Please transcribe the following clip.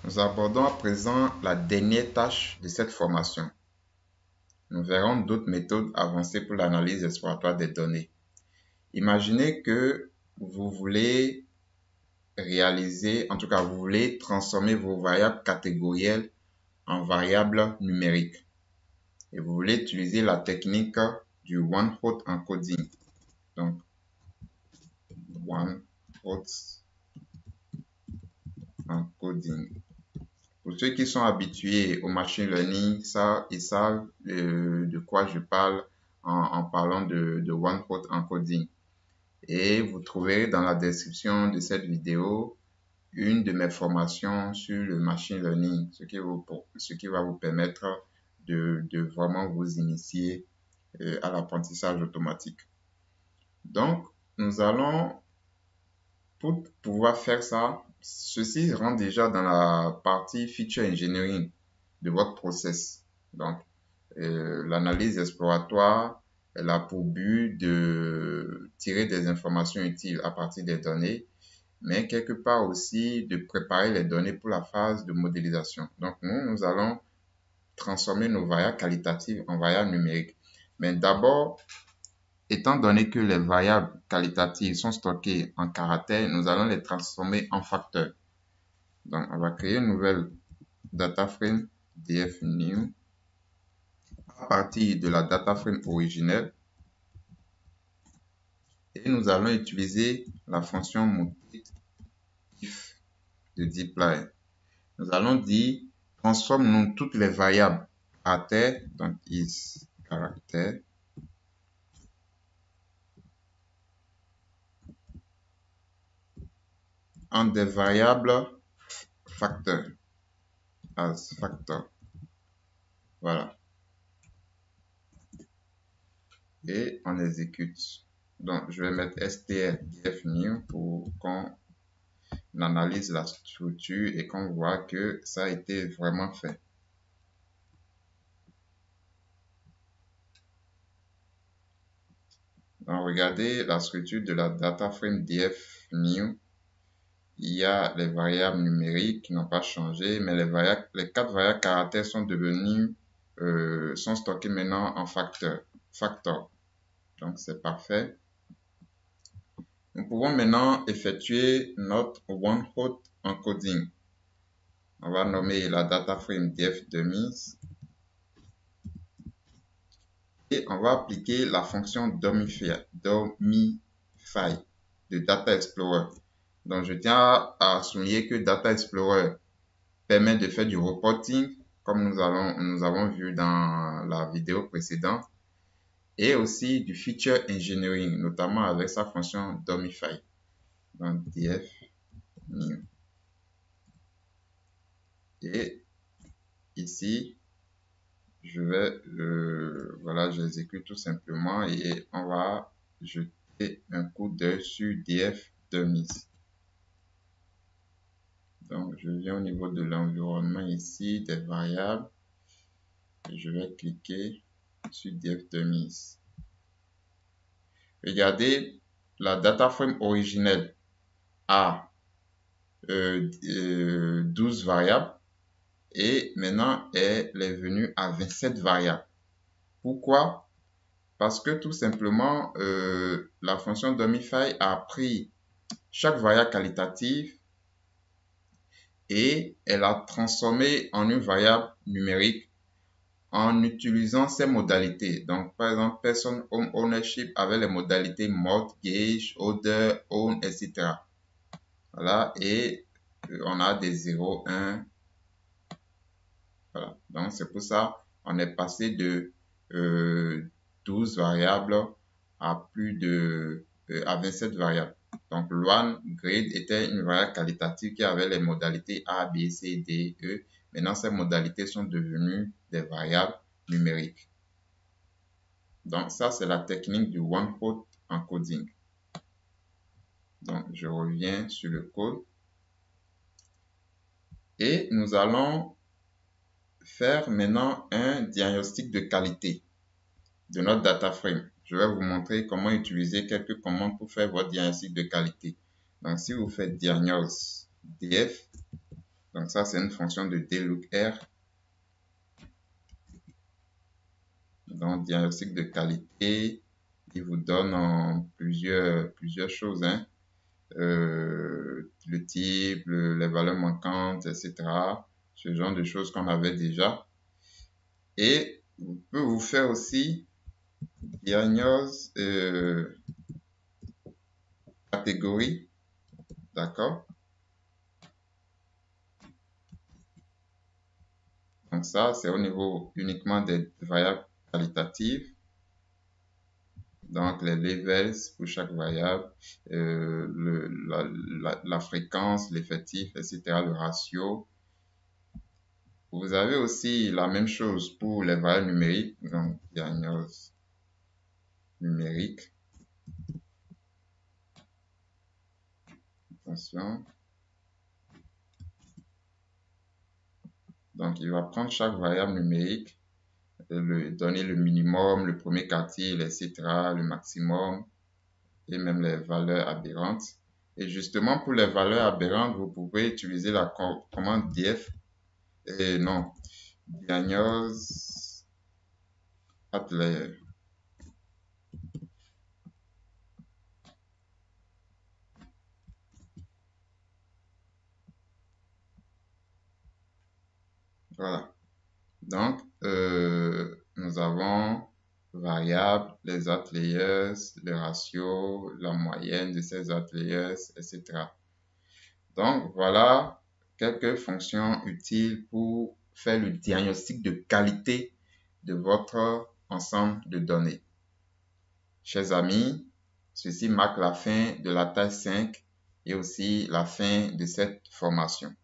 Nous abordons à présent la dernière tâche de cette formation. Nous verrons d'autres méthodes avancées pour l'analyse exploratoire des données. Imaginez que vous voulez réaliser, en tout cas vous voulez transformer vos variables catégorielles en variables numériques. Et vous voulez utiliser la technique du one-hot encoding. Donc, one-hot encoding. Pour ceux qui sont habitués au machine learning, ils savent de quoi je parle en parlant de one-hot encoding. Et vous trouverez dans la description de cette vidéo une de mes formations sur le machine learning, ce qui va vous permettre de vraiment vous initier à l'apprentissage automatique. Donc, nous allons, pour pouvoir faire ça, ceci rentre déjà dans la partie feature engineering de votre process. Donc, l'analyse exploratoire, elle a pour but de tirer des informations utiles à partir des données, mais quelque part aussi de préparer les données pour la phase de modélisation. Donc, nous allons transformer nos variables qualitatives en variables numériques. Mais d'abord, étant donné que les variables qualitatives sont stockées en caractères, nous allons les transformer en facteurs. Donc, on va créer une nouvelle data frame df new à partir de la data frame originelle. Et nous allons utiliser la fonction motif de dplyr. Nous allons dire transforme-nous toutes les variables caractères, donc is caractère, en des variables facteurs, as factor. Voilà. Et on exécute. Donc, je vais mettre strDF-new pour qu'on analyse la structure et qu'on voit que ça a été vraiment fait. Donc, regardez la structure de la data frame df-new. Il y a les variables numériques qui n'ont pas changé, mais les 4 variables caractères sont devenues, sont stockées maintenant en factor. Donc, c'est parfait. Nous pouvons maintenant effectuer notre one-hot encoding. On va nommer la data frame df-dummies et on va appliquer la fonction domify de Data Explorer. Donc, je tiens à souligner que Data Explorer permet de faire du reporting, comme nous avons vu dans la vidéo précédente, et aussi du feature engineering, notamment avec sa fonction domify. Donc, df new. Et ici, je vais, voilà, j'exécute tout simplement et on va jeter un coup d'œil sur df-dummies. Donc, je viens au niveau de l'environnement ici, des variables, et je vais cliquer sur df-dummies. Regardez, la data frame originelle a 12 variables et maintenant elle est venue à 27 variables. Pourquoi? Parce que tout simplement, la fonction domify a pris chaque variable qualitative et elle a transformé en une variable numérique en utilisant ces modalités. Donc, par exemple, person home ownership avec les modalités mortgage, order, own, etc. Voilà, et on a des 0, 1. Voilà, donc c'est pour ça on est passé de 12 variables à à 27 variables. Donc, one grade était une variable qualitative qui avait les modalités A, B, C, D, E. Maintenant, ces modalités sont devenues des variables numériques. Donc, ça, c'est la technique du one-hot encoding. Donc, je reviens sur le code. Et nous allons faire maintenant un diagnostic de qualité de notre data frame. Je vais vous montrer comment utiliser quelques commandes pour faire votre diagnostic de qualité. Donc, si vous faites diagnose df, Donc ça, c'est une fonction de DLOOKR. Donc, diagnostic de qualité, il vous donne en plusieurs choses, hein. Le type, les valeurs manquantes, etc. Ce genre de choses qu'on avait déjà. Et vous pouvez vous faire aussi diagnose catégorie, d'accord? Donc ça, c'est au niveau uniquement des variables qualitatives. Donc les levels pour chaque variable, la fréquence, l'effectif, etc., le ratio. Vous avez aussi la même chose pour les variables numériques, donc diagnose numérique. Attention. Donc il va prendre chaque variable numérique, donner le minimum, le premier quartile, etc., le maximum, et même les valeurs aberrantes. Et justement, pour les valeurs aberrantes, vous pouvez utiliser la commande df, et non, diagnose at layer. Voilà. Donc, nous avons variables, les at layers, le ratio, la moyenne de ces at layers, etc. Donc, voilà quelques fonctions utiles pour faire le diagnostic de qualité de votre ensemble de données. Chers amis, ceci marque la fin de la tâche 5 et aussi la fin de cette formation.